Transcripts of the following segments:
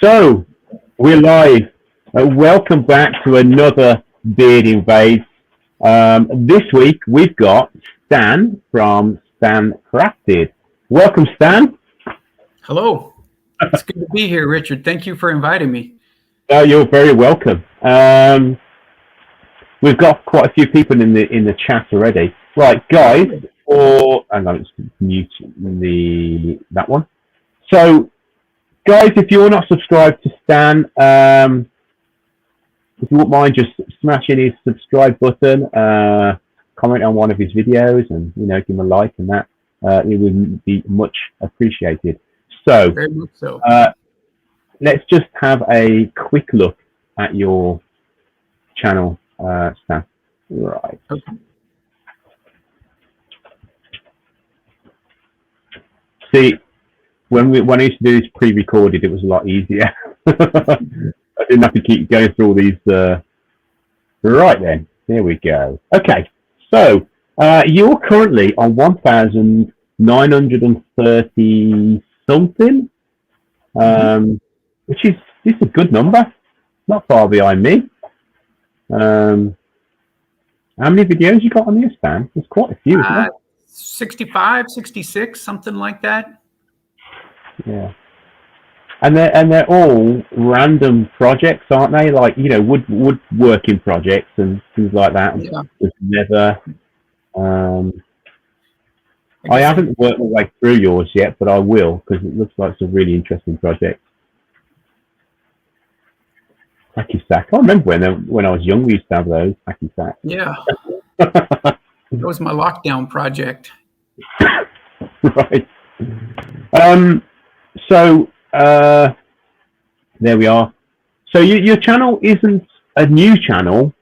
So, we're live. Welcome back to another Beard Invades. This week we've got Stan from StanCrafted. Welcome, Stan. Hello. It's good to be here, Richard. Thank you for inviting me. You're very welcome. We've got quite a few people in the chat already. Right, guys. Hang on, let's mute that one. So, guys, if you're not subscribed to Stan, if you wouldn't mind just smashing his subscribe button, comment on one of his videos, and give him a like, and that it would be much appreciated. So, very much so. Let's just have a quick look at your channel, Stan. Right. Okay. See, when I used to do this pre-recorded, it was a lot easier. I didn't have to keep going through all these. Right then, there we go. Okay, so you're currently on 1,930 something, which is a good number. Not far behind me. How many videos you got on your Stan? There's quite a few, isn't there? 65, 66, something like that. Yeah. And they're all random projects, aren't they? Like, woodworking projects and things like that. Yeah. There's never. I haven't worked my way through yours yet, but I will, because it looks like it's a really interesting project. Hacky sack. I remember when I was young, we used to have those hacky sacks. Yeah. That was my lockdown project. Right. So there we are. So your channel isn't a new channel.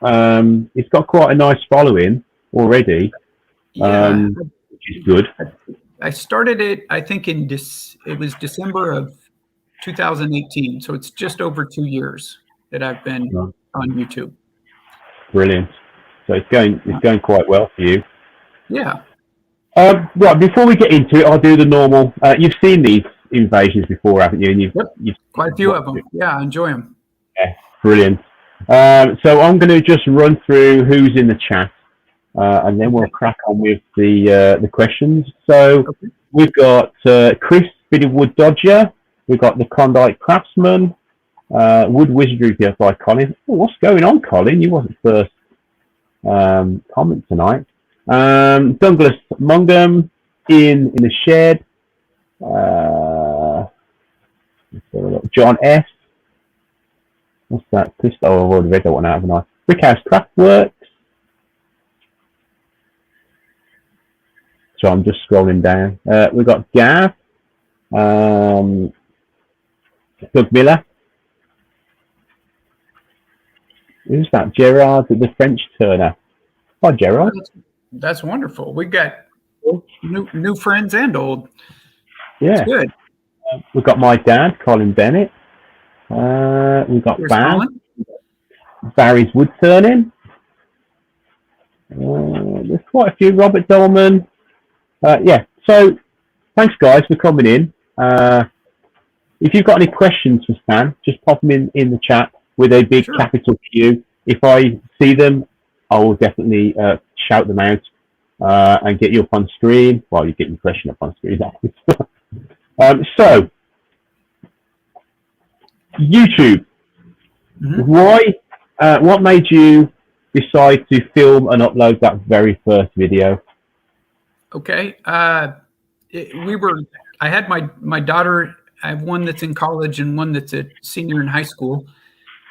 It's got quite a nice following already, Yeah. which is good. I started it, I think, it was December of 2018. So it's just over 2 years that I've been on YouTube. Brilliant. So it's going quite well for you. Yeah. Right, before we get into it, I'll do the normal. You've seen these invasions before, haven't you? And you've quite a few of them. Yeah, I enjoy them. Yeah, brilliant. So I'm going to just run through who's in the chat, and then we'll crack on with the questions. So we've got Chris, Bit of Wood Dodger. We've got the Condite Craftsman, Wood Wizardry by Colin. Oh, what's going on, Colin? You wasn't first comment tonight. Douglas Mungum in the shed. John S. What's that? I've already read that one out, haven't I? Brickhouse Craftworks. So I'm just scrolling down. We've got Gav. Doug Miller. Who's that? Gerard, the French turner. Hi, Gerard. That's wonderful. We got new friends and old. Yeah. It's good. We've got my dad, Colin Bennett. We've got Barry's Wood Turning. There's quite a few. Robert Dolman. Yeah. So thanks, guys, for coming in. If you've got any questions for Stan, just pop them in the chat with a big capital Q. If I see them, I will definitely shout them out and get you up on screen. Well, you get your question up on screen. So, YouTube. Why? What made you decide to film and upload that very first video? Okay. I had my daughter. I have one that's in college and one that's a senior in high school.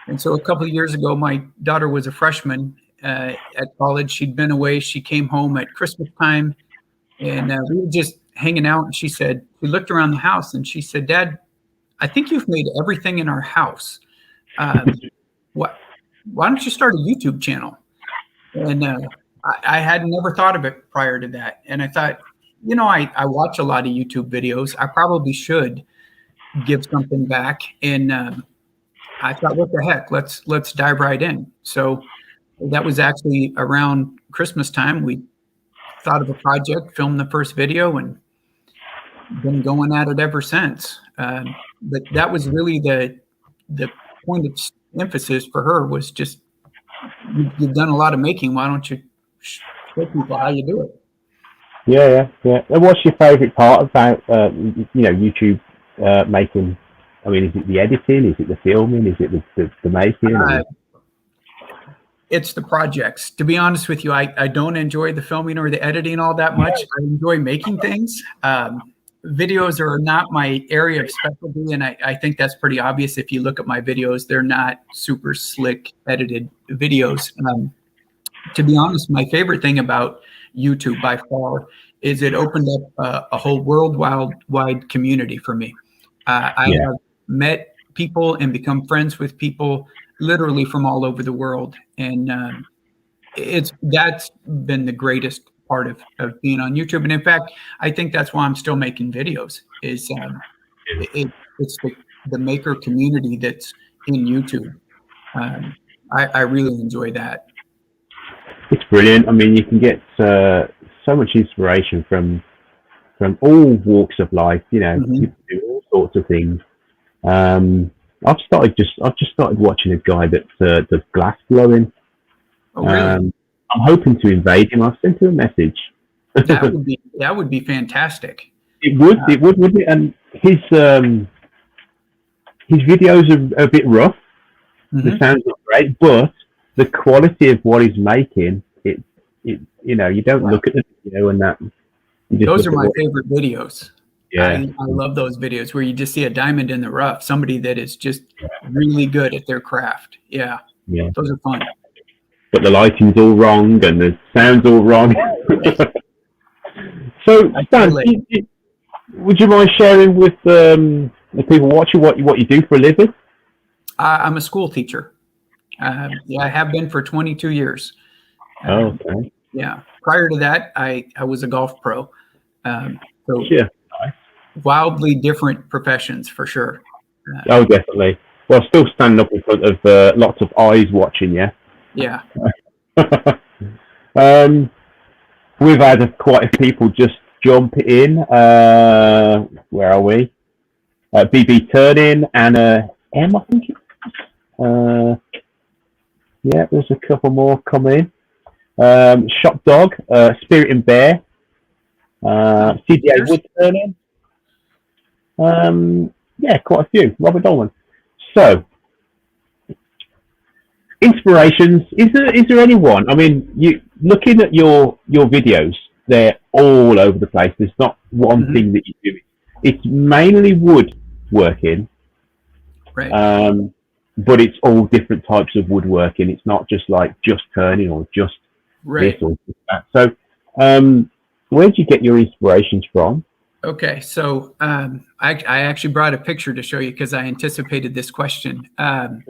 And so a couple of years ago, my daughter was a freshman at college. She'd been away. She came home at Christmas time, and we were just hanging out. And we looked around the house, and she said, "Dad, I think you've made everything in our house. Why don't you start a YouTube channel?" And I had never thought of it prior to that. And I thought, I watch a lot of YouTube videos. I probably should give something back. And I thought, what the heck? Let's dive right in. So that was actually around Christmas time. We thought of a project, filmed the first video, and been going at it ever since. But that was really the point of emphasis for her, was just, you've done a lot of making. Why don't you show people how you do it? Yeah. And what's your favourite part about YouTube making? I mean, is it the editing? Is it the filming? Is it the making? It's the projects. To be honest with you, I don't enjoy the filming or the editing all that much. I enjoy making things. Videos are not my area of specialty, and I think that's pretty obvious. If you look at my videos, they're not super slick edited videos. To be honest, my favorite thing about YouTube by far is it opened up a whole worldwide community for me. I have met people and become friends with people literally from all over the world, and that's been the greatest part of being on YouTube. And in fact, I think that's why I'm still making videos. Is it's the maker community that's in YouTube. I really enjoy that. It's brilliant. I mean, you can get so much inspiration from all walks of life. People do all sorts of things. I've just started watching a guy that does glass blowing. Oh, really? I'm hoping to invade him. I've sent him a message. That would be fantastic. It would, wouldn't it? And his videos are a bit rough. The sound's not great, but the quality of what he's making, you don't look at the video and that. Those are my favorite videos. Yeah, I love those videos where you just see a diamond in the rough, somebody that is just really good at their craft. Yeah, those are fun. But the lighting's all wrong and the sound's all wrong. So, Stan, would you mind sharing with the people watching what you do for a living? I'm a school teacher. I have been for 22 years. Okay. Yeah. Prior to that, I was a golf pro. So yeah. Wildly different professions for sure. Oh, definitely. Well, still standing up in front of lots of eyes watching you. Yeah. We've had quite a few people just jump in. Where are we? BB Turning, Anna M, I think it is. Yeah, there's a couple more coming in. Shop Dog, Spirit and Bear, CDA Wood Turning. Yeah, quite a few. Robert Dolman. So, inspirations. Is there anyone? I mean, you looking at your videos, they're all over the place. There's not one thing that you do. It's mainly woodworking, right? But it's all different types of woodworking. It's not just like just turning or just this or just that. So, where do you get your inspirations from? Okay, so I actually brought a picture to show you because I anticipated this question. And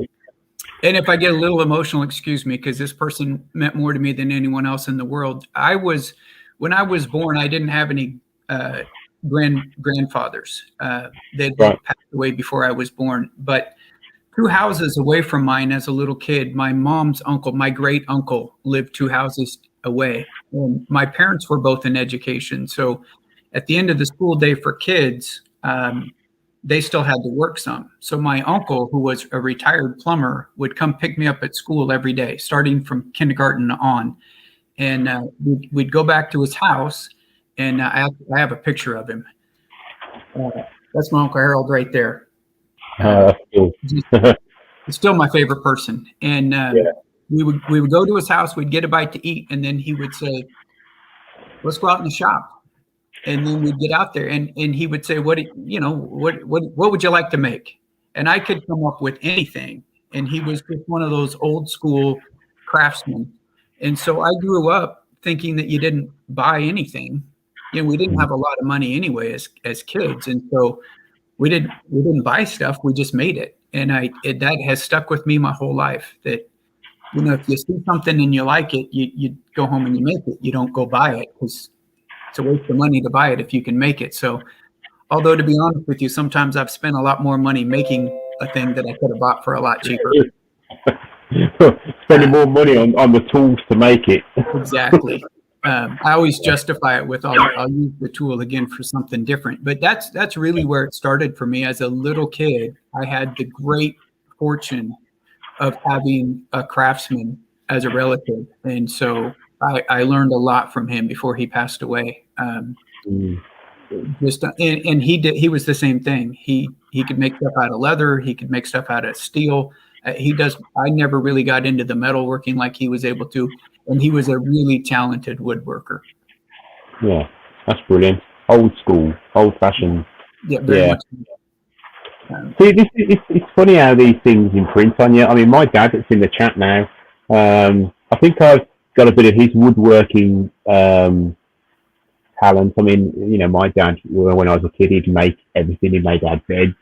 if I get a little emotional, excuse me, because this person meant more to me than anyone else in the world. When I was born, I didn't have any grandfathers. They'd passed away before I was born. But 2 houses away from mine as a little kid, my mom's uncle, my great uncle, lived 2 houses away. And my parents were both in education. So at the end of the school day for kids, they still had to work some. So my uncle, who was a retired plumber, would come pick me up at school every day, starting from kindergarten on. And we'd go back to his house, and I have a picture of him. That's my Uncle Harold right there. Cool. He's still my favorite person. And we would go to his house, we'd get a bite to eat, and then he would say, "Let's go out in the shop." And then we'd get out there, and he would say, what would you like to make? And I could come up with anything. And he was just one of those old school craftsmen. And so I grew up thinking that you didn't buy anything. We didn't have a lot of money anyway as kids. And so we didn't buy stuff. We just made it. And that has stuck with me my whole life, that, if you see something and you like it, you go home and you make it. You don't go buy it, because it's a waste of money to buy it if you can make it. So, although to be honest with you, sometimes I've spent a lot more money making a thing that I could have bought for a lot cheaper. Spending more money on the tools to make it. Exactly. I always justify it with I'll use the tool again for something different. But that's really where it started for me. As a little kid, I had the great fortune of having a craftsman as a relative, and so I learned a lot from him before he passed away. And he was the same thing. He could make stuff out of leather. He could make stuff out of steel. I never really got into the metalworking like he was able to, and he was a really talented woodworker. Yeah, that's brilliant. Old school, old fashioned. Yeah, very much. See, it's funny how these things imprint on you. I mean, my dad that's in the chat now, I think I've got a bit of his woodworking talent. I mean, you know, my dad, when I was a kid, he'd make everything. He made our beds.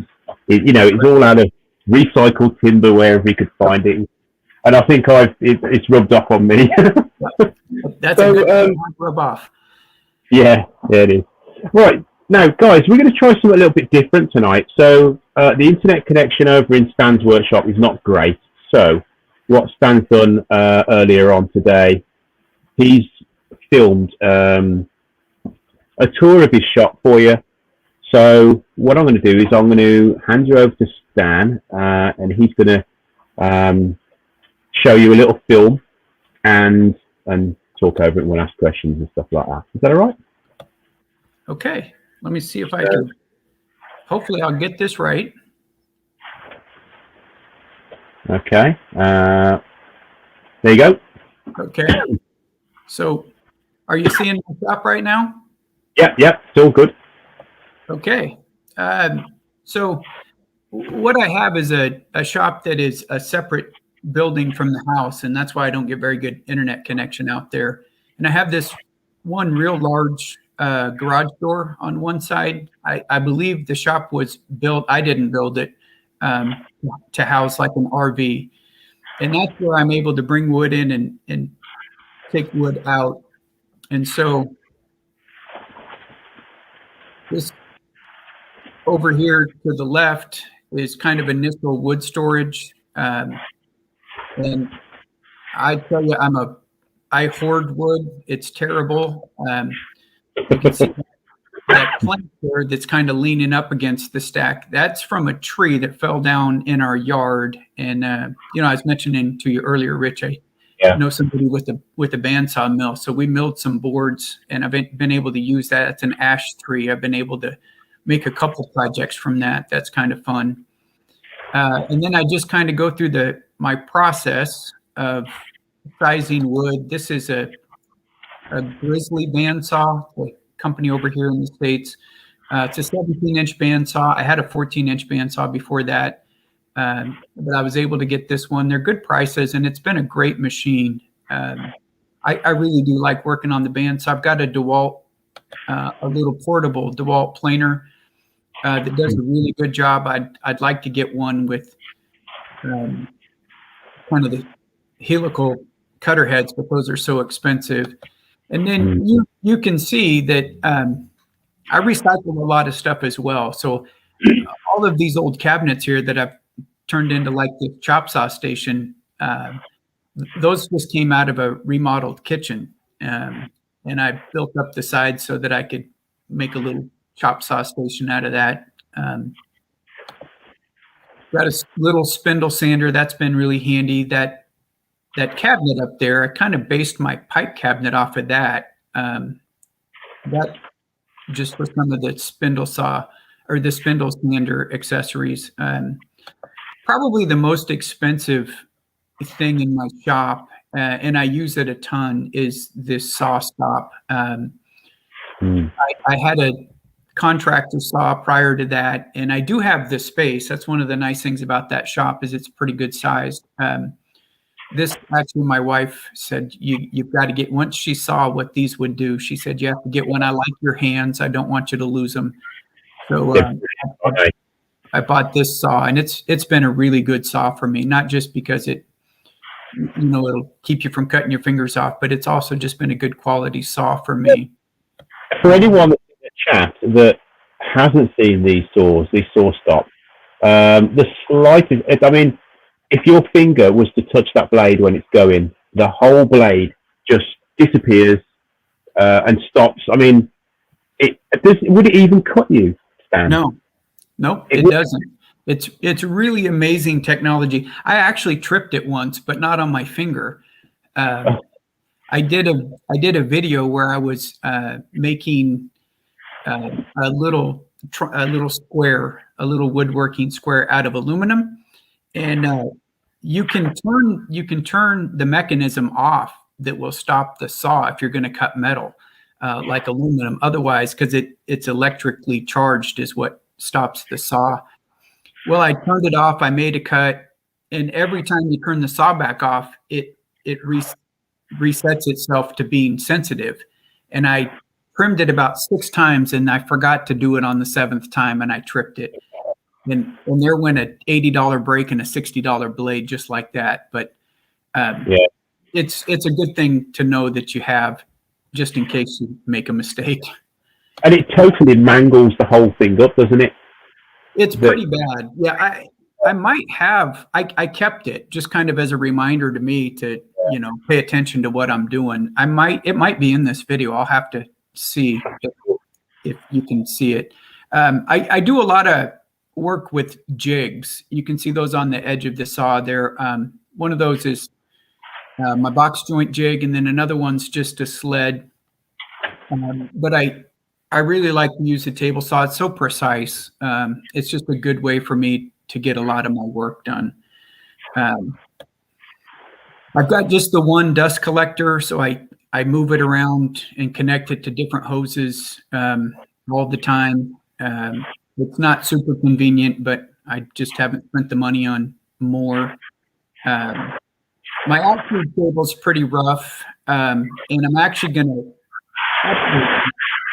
It's all out of recycled timber wherever he could find it. And I think it's rubbed off on me. That's a good rub off. Yeah, it is. Right. Now, guys, we're going to try something a little bit different tonight. So the internet connection over in Stan's workshop is not great. So what Stan's done earlier on today, he's filmed a tour of his shop for you. So what I'm going to do is I'm going to hand you over to Stan, and he's going to show you a little film and talk over it, and we'll ask questions and stuff like that. Is that all right? Okay. Let me see if I can. Hopefully, I'll get this right. Okay. There you go. Okay. So, are you seeing my shop right now? Yep. It's all good. Okay. So, what I have is a shop that is a separate building from the house, and that's why I don't get very good internet connection out there. And I have this one real large garage door on one side. I believe the shop was built, I didn't build it, to house like an RV. And that's where I'm able to bring wood in and take wood out. And so this over here to the left is kind of initial wood storage. And I tell you, I hoard wood. It's terrible. You can see that plank there that's kind of leaning up against the stack. That's from a tree that fell down in our yard. And I was mentioning to you earlier, Rich, I know somebody with a bandsaw mill. So we milled some boards, and I've been able to use that. It's an ash tree. I've been able to make a couple projects from that. That's kind of fun. And then I just kind of go through my process of sizing wood. This is a Grizzly bandsaw, a company over here in the States. It's a 17-inch bandsaw. I had a 14-inch bandsaw before that, but I was able to get this one. They're good prices, and it's been a great machine. I really do like working on the bandsaw. I've got a DeWalt, a little portable DeWalt planer that does a really good job. I'd like to get one with kind of the helical cutter heads, but those are so expensive. And then you can see that I recycle a lot of stuff as well. So all of these old cabinets here that I've turned into like the chop saw station, those just came out of a remodeled kitchen. And I built up the sides so that I could make a little chop saw station out of that. Got a little spindle sander. That's been really handy. That cabinet up there, I kind of based my pipe cabinet off of that. That just for some of the spindle saw or the spindle sander accessories. Probably the most expensive thing in my shop, and I use it a ton, is this saw stop. I had a contractor saw prior to that, and I do have the space. That's one of the nice things about that shop, is it's pretty good sized. This actually, my wife said, you've got to get, once she saw what these would do, she said, you have to get one. I like your hands. I don't want you to lose them. So I bought this saw, and it's been a really good saw for me, not just because it'll keep you from cutting your fingers off, but it's also just been a good quality saw for me. For anyone in the chat that hasn't seen these saw stops, the slightest, I mean, if your finger was to touch that blade when it's going, the whole blade just disappears. and stops. I mean, would it even cut you, Stan? No, it doesn't. It's really amazing technology. I actually tripped it once, but not on my finger. I did a video where I was making a little square, a little woodworking square out of aluminum, and you can turn the mechanism off that will stop the saw if you're going to cut metal, like aluminum. Otherwise, because it's electrically charged, is what stops the saw. Well, I turned it off. I made a cut, and every time you turn the saw back off, it resets itself to being sensitive. And I trimmed it about 6 times, and I forgot to do it on the 7th time, and I tripped it. And there went an $80 brake and a $60 blade just like that. But it's a good thing to know that you have, just in case you make a mistake. And it totally mangles the whole thing up, doesn't it? It's pretty bad. Yeah, I might have. I kept it just kind of as a reminder to me to pay attention to what I'm doing. It might be in this video. I'll have to see if you can see it. I do a lot of work with jigs. You can see those on the edge of the saw there. One of those is my box joint jig, and then another one's just a sled. But I really like to use the table saw. It's so precise. It's just a good way for me to get a lot of my work done. I've got just the one dust collector, so I move it around and connect it to different hoses all the time. It's not super convenient, but I just haven't spent the money on more. My outfeed table's pretty rough, and I'm actually going to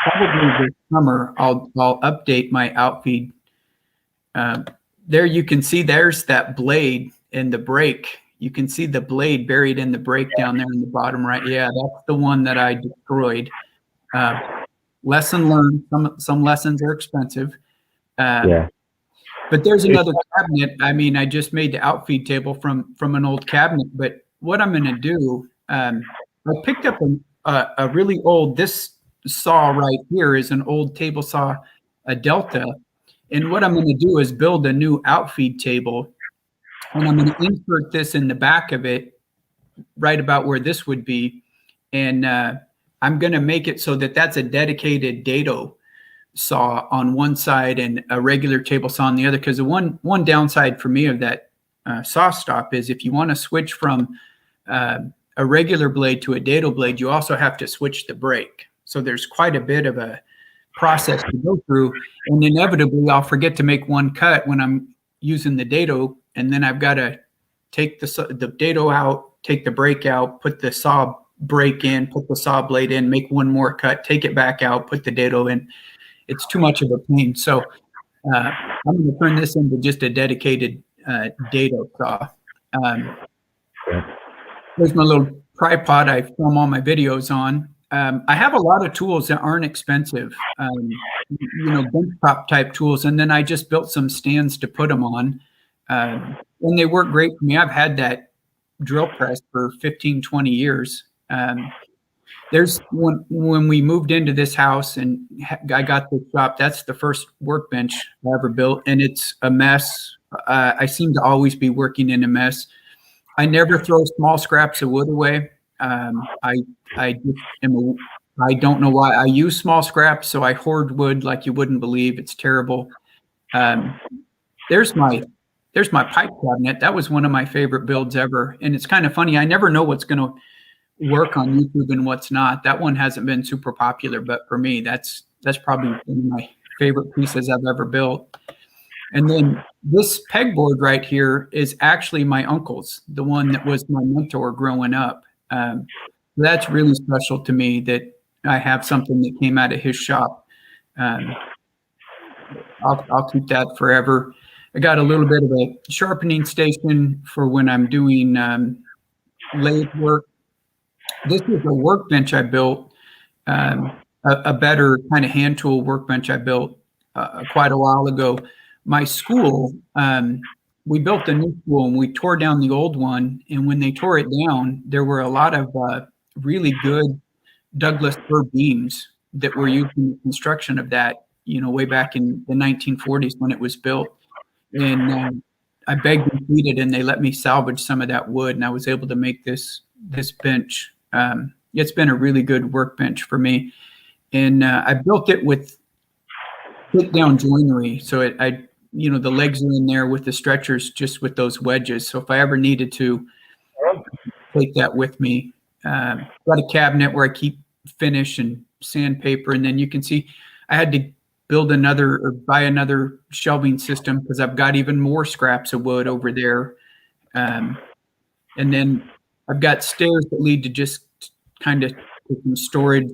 probably this summer I'll update my outfeed. There you can see there's that blade in the brake. You can see the blade buried in the brake down there in the bottom right. Yeah, that's the one that I destroyed. Lesson learned. Some lessons are expensive. But there's another cabinet. I mean, I just made the outfeed table from an old cabinet. But what I'm going to do, I picked up a really old, this saw right here is an old table saw, a Delta. And what I'm going to do is build a new outfeed table. And I'm going to insert this in the back of it, right about where this would be. And I'm going to make it so that that's a dedicated dado saw on one side and a regular table saw on the other. Because the one downside for me of that saw stop is if you want to switch from a regular blade to a dado blade, you also have to switch the brake. So there's quite a bit of a process to go through. And inevitably, I'll forget to make one cut when I'm using the dado. And then I've got to take the dado out, take the brake out, put the saw brake in, put the saw blade in, make one more cut, take it back out, put the dado in. It's too much of a pain. So I'm going to turn this into just a dedicated dado saw. There's my little tripod I film all my videos on. I have a lot of tools that aren't expensive, benchtop type tools. And then I just built some stands to put them on. And they work great for me. I've had that drill press for 15, 20 years. There's when we moved into this house and I got this shop, that's the first workbench I ever built, and it's a mess. I seem to always be working in a mess. I never throw small scraps of wood away. I don't know why I use small scraps, so I hoard wood like you wouldn't believe. It's terrible. There's my pipe cabinet. That was one of my favorite builds ever. And it's kind of funny. I never know what's going to work on YouTube and what's not. That one hasn't been super popular, but for me, that's probably one of my favorite pieces I've ever built. And then this pegboard right here is actually my uncle's, the one that was my mentor growing up. That's really special to me that I have something that came out of his shop. I'll keep that forever. I got a little bit of a sharpening station for when I'm doing lathe work. This is a workbench I built, a better kind of hand tool workbench I built quite a while ago. My school, we built a new school and we tore down the old one. And when they tore it down, there were a lot of really good Douglas fir beams that were used in the construction of that, way back in the 1940s when it was built. And I begged and pleaded, and they let me salvage some of that wood, and I was able to make this bench. It's been a really good workbench for me, and I built it with put down joinery, so the legs are in there with the stretchers, just with those wedges. So if I ever needed to take that with me, got a cabinet where I keep finish and sandpaper, and then you can see I had to build another or buy another shelving system because I've got even more scraps of wood over there. And then I've got stairs that lead to just kind of storage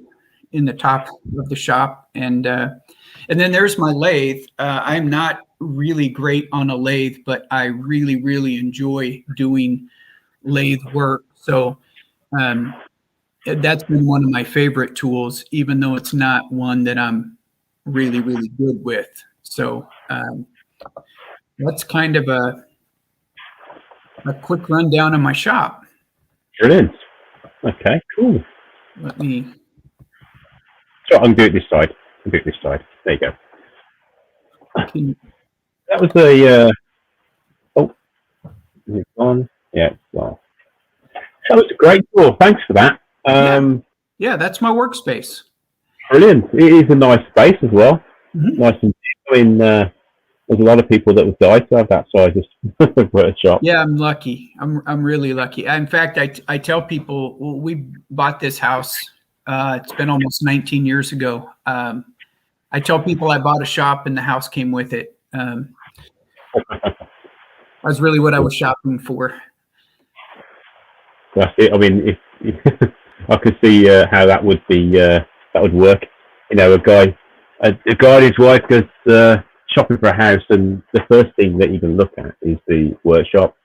in the top of the shop. And then there's my lathe. I'm not really great on a lathe, but I really, really enjoy doing lathe work. So that's been one of my favorite tools, even though it's not one that I'm really, really good with. So that's kind of a quick rundown of my shop. Brilliant. Okay, cool. Let me. So I'm do it this side. There you go. That was a. Is it gone? Yeah, it's gone. That was a great tour. Thanks for that. Yeah, that's my workspace. Brilliant. It is a nice space as well. Mm-hmm. Nice and big. I mean, there's a lot of people that would die to have that size of workshop. Yeah, I'm lucky. I'm really lucky. In fact, I tell people, well, we bought this house. It's been almost 19 years ago. I tell people I bought a shop and the house came with it. That's really what I was shopping for. That's it. I mean, if I could see how that would be, that would work. A guy and his wife goes shopping for a house, and the first thing that you can look at is the workshop.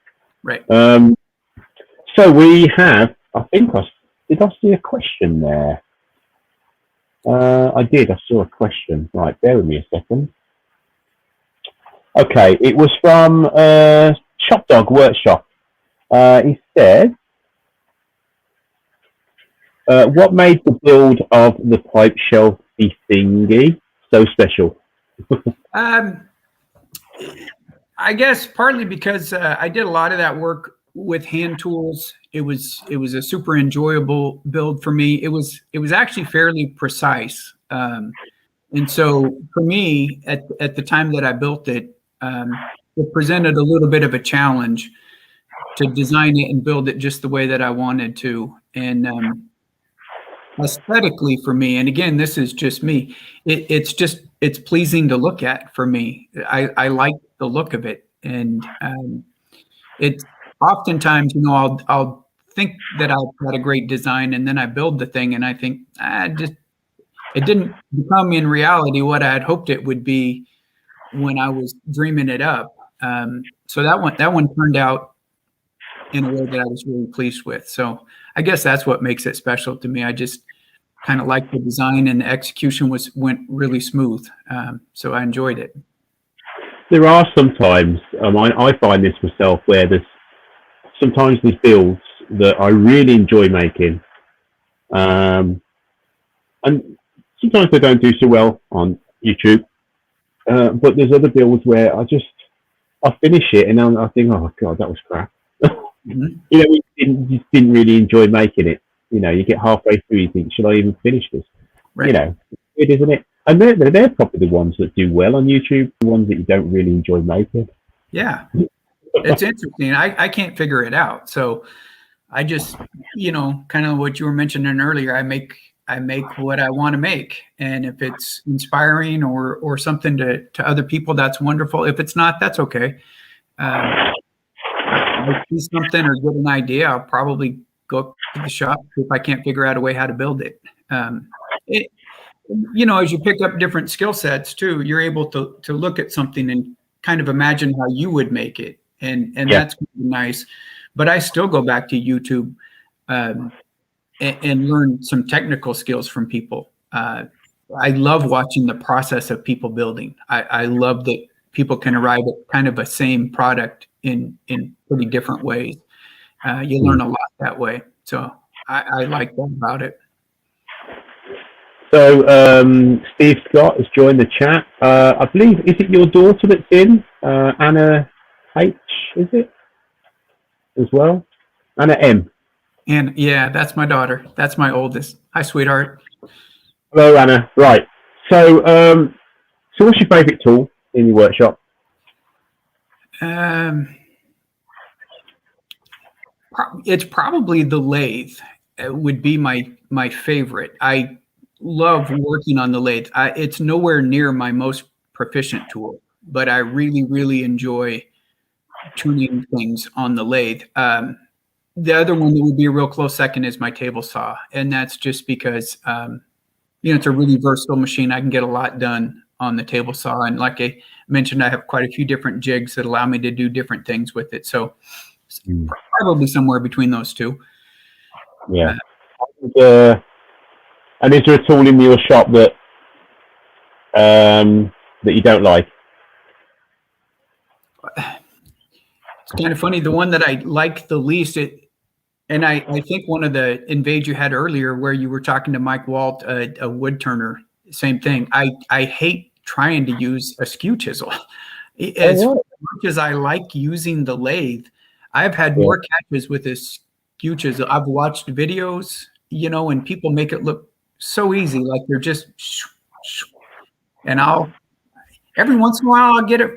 Right. So we have. I think did I see a question there? I did. I saw a question. Right, bear with me a second. Okay, it was from Chop Dog Workshop. He said, what made the build of the pipe shelf thingy so special? I guess partly because I did a lot of that work with hand tools. It was a super enjoyable build for me. It was actually fairly precise. And so for me, at the time that I built it, it presented a little bit of a challenge to design it and build it just the way that I wanted to. And aesthetically for me, and again, this is just me, it's pleasing to look at for me. I like the look of it. And it's oftentimes, I'll think that I've got a great design, and then I build the thing and I think, it didn't become in reality what I had hoped it would be when I was dreaming it up. So that one turned out in a way that I was really pleased with. So I guess that's what makes it special to me. I just kind of like the design, and the execution went really smooth. So I enjoyed it. There are sometimes, I find this myself, where there's builds that I really enjoy making. And sometimes they don't do so well on YouTube. But there's other builds where I finish it and I think, oh God, that was crap. Mm-hmm. You just didn't really enjoy making it. You get halfway through, you think, should I even finish this? Right. It isn't it? And they're probably the ones that do well on YouTube, the ones that you don't really enjoy making. Yeah, it's interesting. I can't figure it out. So I just, kind of what you were mentioning earlier, I make what I want to make. And if it's inspiring or something to other people, that's wonderful. If it's not, that's okay. If I see something or get an idea, I'll probably go up to the shop if I can't figure out a way how to build it. As you pick up different skill sets too, you're able to look at something and kind of imagine how you would make it. And that's nice. But I still go back to YouTube and learn some technical skills from people. I love watching the process of people building. I love that people can arrive at kind of a same product in pretty different ways. You learn a lot that way. So I like that about it. So Steve Scott has joined the chat. I believe, is it your daughter that's in? Anna H, is it? As well? Anna M. And yeah, that's my daughter. That's my oldest. Hi, sweetheart. Hello, Anna. Right. So, so what's your favourite tool in your workshop? It's probably the lathe. It would be my favorite. I love working on the lathe. It's nowhere near my most proficient tool, but I really enjoy tuning things on the lathe. The other one that would be a real close second is my table saw, and that's just because it's a really versatile machine. I can get a lot done on the table saw, and like I mentioned, I have quite a few different jigs that allow me to do different things with it. So probably somewhere between those two. Yeah. And is there a tool in your shop that that you don't like? It's kind of funny. The one that I like the least, and I think one of the invades you had earlier where you were talking to Mike Walt, a wood turner, same thing. I hate trying to use a skew chisel. As much as I like using the lathe, I've had more catches with this skew chisel. I've watched videos, and people make it look so easy, like they're just, and every once in a while I'll get it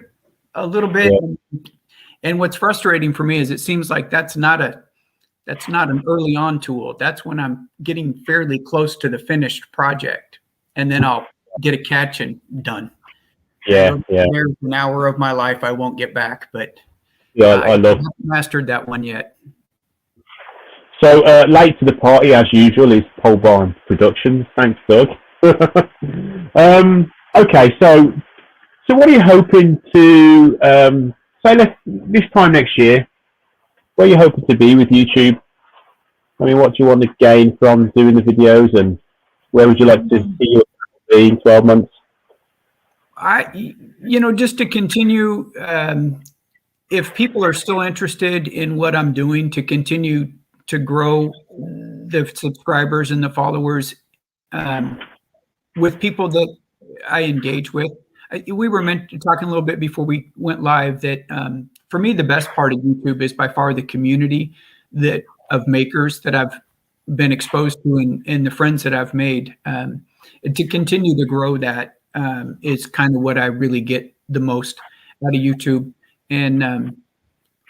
a little bit. And what's frustrating for me is it seems like that's not an early on tool. That's when I'm getting fairly close to the finished project, and then I'll get a catch and done. There's an hour of my life I won't get back, but I haven't mastered that one yet. So late to the party as usual is Pole Barn Productions. Thanks, Doug. Okay, so what are you hoping to say? This time next year, where are you hoping to be with YouTube? I mean, what do you want to gain from doing the videos, and where would you like to see you in 12 months? Just to continue, if people are still interested in what I'm doing, to continue to grow the subscribers and the followers with people that I engage with. We were talking a little bit before we went live that for me, the best part of YouTube is by far the community of makers that I've been exposed to and the friends that I've made. To continue to grow that is kind of what I really get the most out of YouTube. And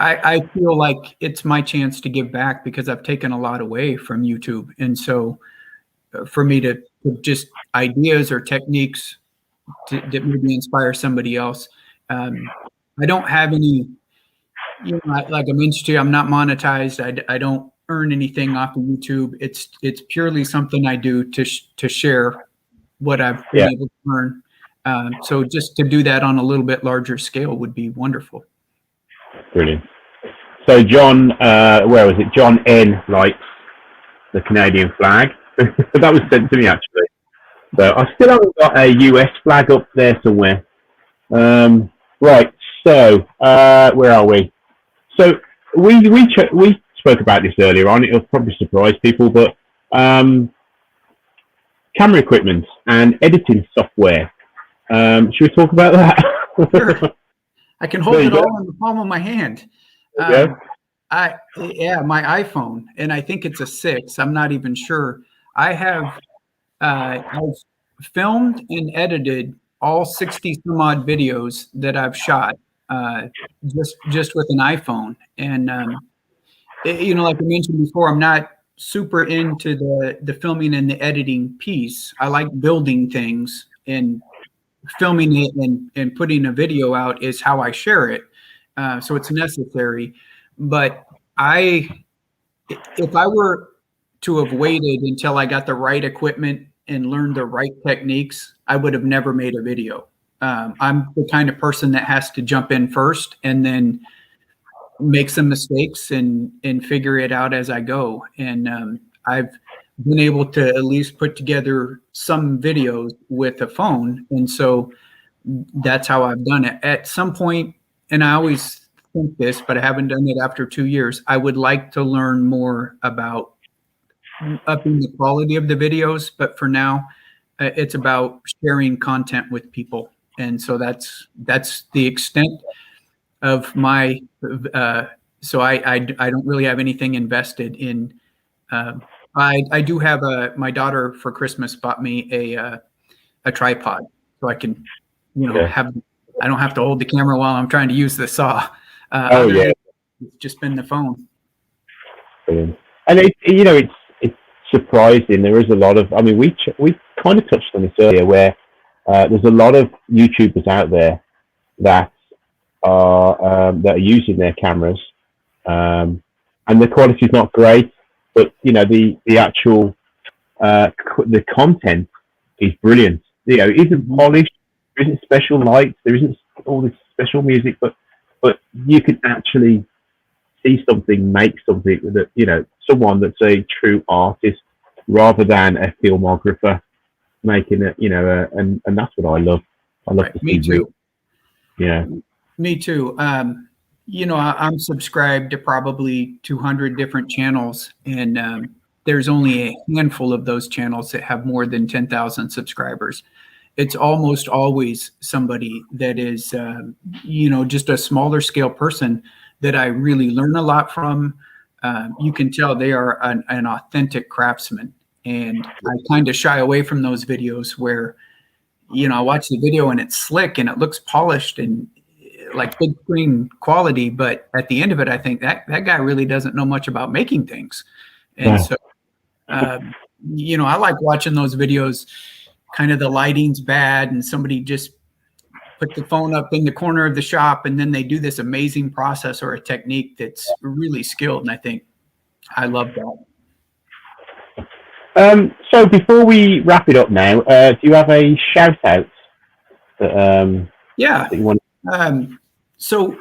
I feel like it's my chance to give back because I've taken a lot away from YouTube. And so for me to just ideas or techniques that maybe inspire somebody else. I don't have any, like I mentioned to you, I'm not monetized. I don't earn anything off of YouTube. It's purely something I do to share what I've been able to earn. So just to do that on a little bit larger scale would be wonderful. Brilliant. So John, where was it? John N likes the Canadian flag. That was sent to me actually. So I still haven't got a US flag up there somewhere. Right. So where are we? So we spoke about this earlier on. It'll probably surprise people, but camera equipment and editing software. Should we talk about that? Sure. I can hold it all in the palm of my hand. My iPhone, and I think it's a 6. I'm not even sure. I've filmed and edited all 60 some odd videos that I've shot just with an iPhone. And like I mentioned before, I'm not super into the filming and the editing piece. I like building things, and filming it and putting a video out is how I share it. So it's necessary. But if I were to have waited until I got the right equipment and learned the right techniques, I would have never made a video. I'm the kind of person that has to jump in first and then make some mistakes and figure it out as I go. And I've been able to at least put together some videos with a phone. And so that's how I've done it. At some point, and I always think this, but I haven't done it after 2 years, I would like to learn more about upping the quality of the videos. But for now, It's about sharing content with people, and so that's the extent of my. So I don't really have anything invested in. I do have my daughter for Christmas bought me a tripod, so I can, have. I don't have to hold the camera while I'm trying to use the saw. Other than it's just been the phone. Brilliant. And it's surprising. There is a lot of. I mean, we kind of touched on this earlier, where there's a lot of YouTubers out there that are using their cameras, and the quality is not great, but the actual the content is brilliant. It isn't polished. There isn't special lights. There isn't all this special music, but you can actually see something, make something that someone that's a true artist rather than a filmographer making it. And that's what I love. I love to see. Me too. Yeah. Me too. I'm subscribed to probably 200 different channels, and there's only a handful of those channels that have more than 10,000 subscribers. It's almost always somebody that is, just a smaller scale person that I really learn a lot from. You can tell they are an authentic craftsman, and I kind of shy away from those videos where, I watch the video and it's slick and it looks polished and like big screen quality, but at the end of it, I think that guy really doesn't know much about making things. And so, I like watching those videos. Kind of the lighting's bad and somebody just put the phone up in the corner of the shop and then they do this amazing process or a technique that's really skilled. And I think I love that. So before we wrap it up now, do you have a shout out? That you want? So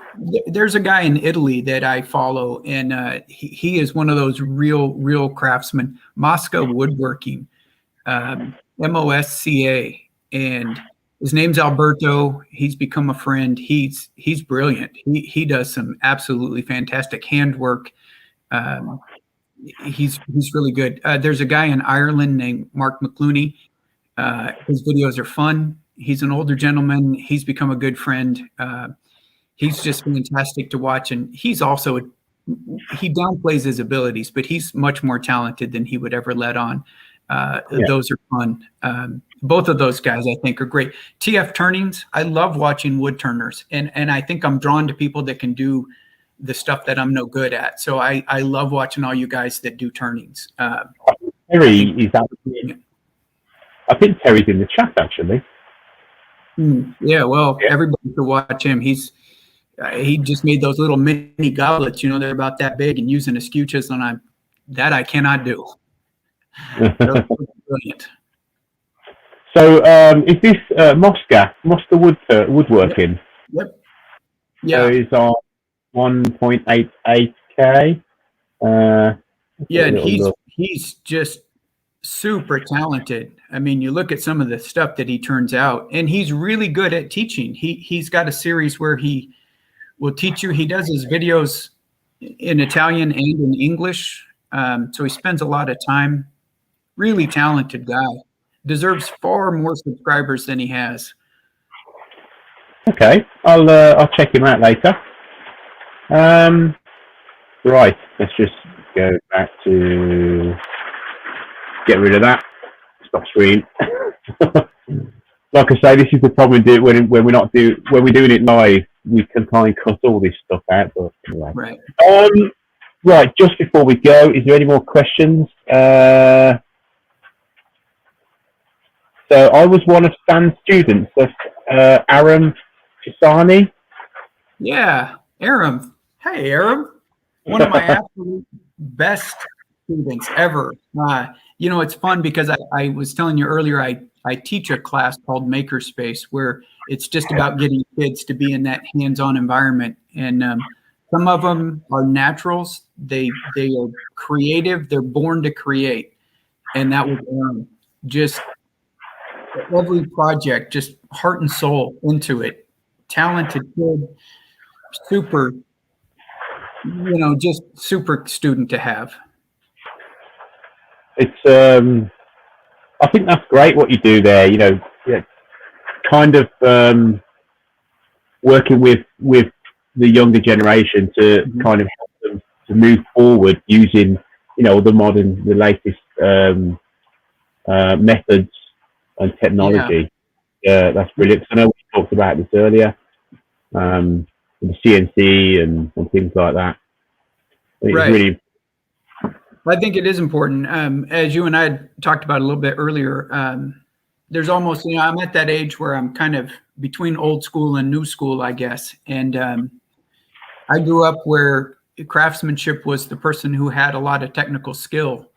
there's a guy in Italy that I follow, and he is one of those real craftsmen, Mosca Woodworking. MOSCA, and his name's Alberto. He's become a friend. He's brilliant. He does some absolutely fantastic handwork. He's really good. There's a guy in Ireland named Mark McClooney. His videos are fun. He's an older gentleman. He's become a good friend. He's just fantastic to watch, and he's also he downplays his abilities, but he's much more talented than he would ever let on. Those are fun. Both of those guys, I think, are great. TF Turnings, I love watching wood turners, and I think I'm drawn to people that can do the stuff that I'm no good at. So I love watching all you guys that do turnings. Terry is actually, I think Terry's in the chat actually. Everybody should watch him. He just made those little mini goblets. They're about that big, and using a skew chisel, and I cannot do. Brilliant. So is this Mosca Woodworking? Yep. Yeah. So he's on 1.88K. And he's just super talented. I mean, you look at some of the stuff that he turns out, and he's really good at teaching. He's got a series where he will teach you. He does his videos in Italian and in English, so he spends a lot of time. Really talented guy. Deserves far more subscribers than he has. Okay, I'll check him out later. Right, let's just go back to get rid of that. Stop screen. Like I say, this is the problem when we're doing it live. We can kind of cut all this stuff out, but anyway. Right. Right. Just before we go, is there any more questions? So I was one of Stan's students, Aram Chisani. Yeah, Aram. Hey, Aram. One of my absolute best students ever. It's fun because I was telling you earlier, I teach a class called Makerspace where it's just about getting kids to be in that hands-on environment. And some of them are naturals. They are creative. They're born to create. And that was Aram. Just every project, just heart and soul into it. Talented kid, super, just super student to have. It's I think that's great what you do there. You know, yeah, kind of working with the younger generation to kind of help them to move forward using, you know, the latest methods and technology. Yeah, that's brilliant. I know we talked about this earlier, the CNC and things like that. I think it's Right. really. I think it is important. As you and I had talked about a little bit earlier, there's almost, you know, I'm at that age where I'm kind of between old school and new school, I guess. And I grew up where craftsmanship was the person who had a lot of technical skill.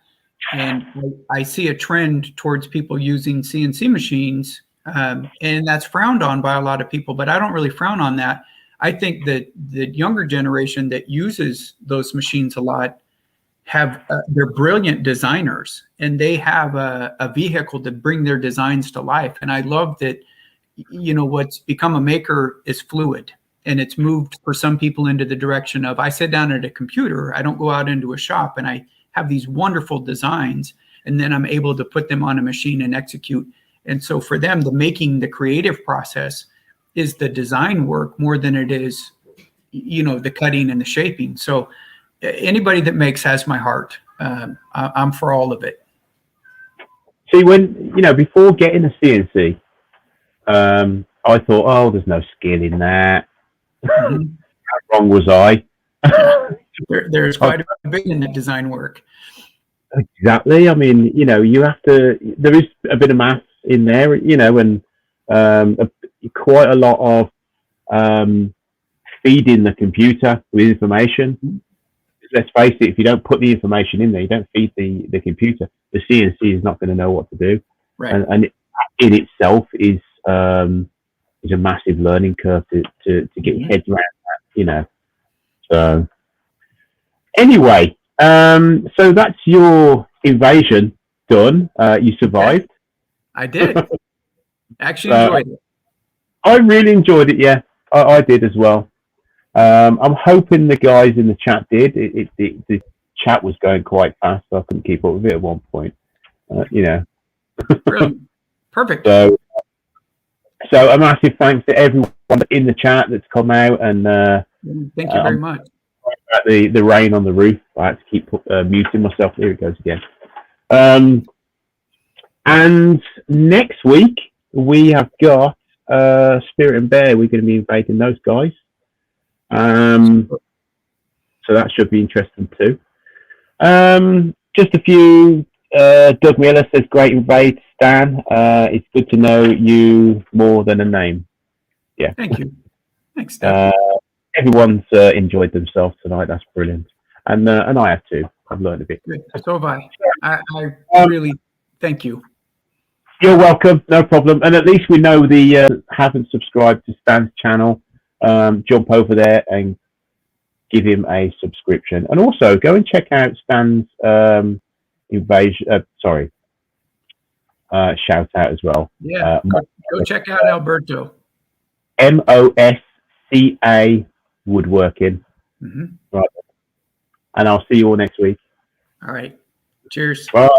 And I see a trend towards people using CNC machines, and that's frowned on by a lot of people, but I don't really frown on that. I think that the younger generation that uses those machines a lot they're brilliant designers, and they have a vehicle to bring their designs to life. And I love that, you know, what's become a maker is fluid, and it's moved for some people into the direction of, I sit down at a computer, I don't go out into a shop, and I have these wonderful designs, and then I'm able to put them on a machine and execute. And so for them, the creative process is the design work more than it is, you know, the cutting and the shaping. So anybody that makes has my heart. I'm for all of it. See, when, you know, before getting a CNC, I thought, oh, there's no skill in that. How wrong was I? There's quite a bit in that design work. Exactly. I mean, you know, there is a bit of maths in there, you know, and quite a lot of feeding the computer with information. Let's face it, if you don't put the information in there, you don't feed the computer, the CNC is not going to know what to do. Right. And it, in itself is a massive learning curve to get your head around that, you know. So anyway, so that's your invasion done. You survived. I did. Actually enjoyed it. I really enjoyed it, yeah. I did as well. I'm hoping the guys in the chat did. The chat was going quite fast, so I couldn't keep up with it at one point. You know. Brilliant. Perfect. So a massive thanks to everyone in the chat that's come out, and thank you very much. The rain on the roof. I had to keep muting myself. Here it goes again. And next week we have got Spirit and Bear. We're going to be invading those guys. So that should be interesting too. Just a few. Doug Miller says, "Great invade, Stan. It's good to know you more than a name." Yeah. Thank you. Thanks, Stan. Everyone's enjoyed themselves tonight. That's brilliant, and I have too. I've learned a bit. Good. So have I. I really thank you. You're welcome. No problem. And at least we know the haven't subscribed to Stan's channel. Jump over there and give him a subscription, and also go and check out Stan's invasion. Shout out as well. Yeah, go check out Alberto. MOSCA Woodworking. Right. And I'll see you all next week. All right. Cheers. Bye.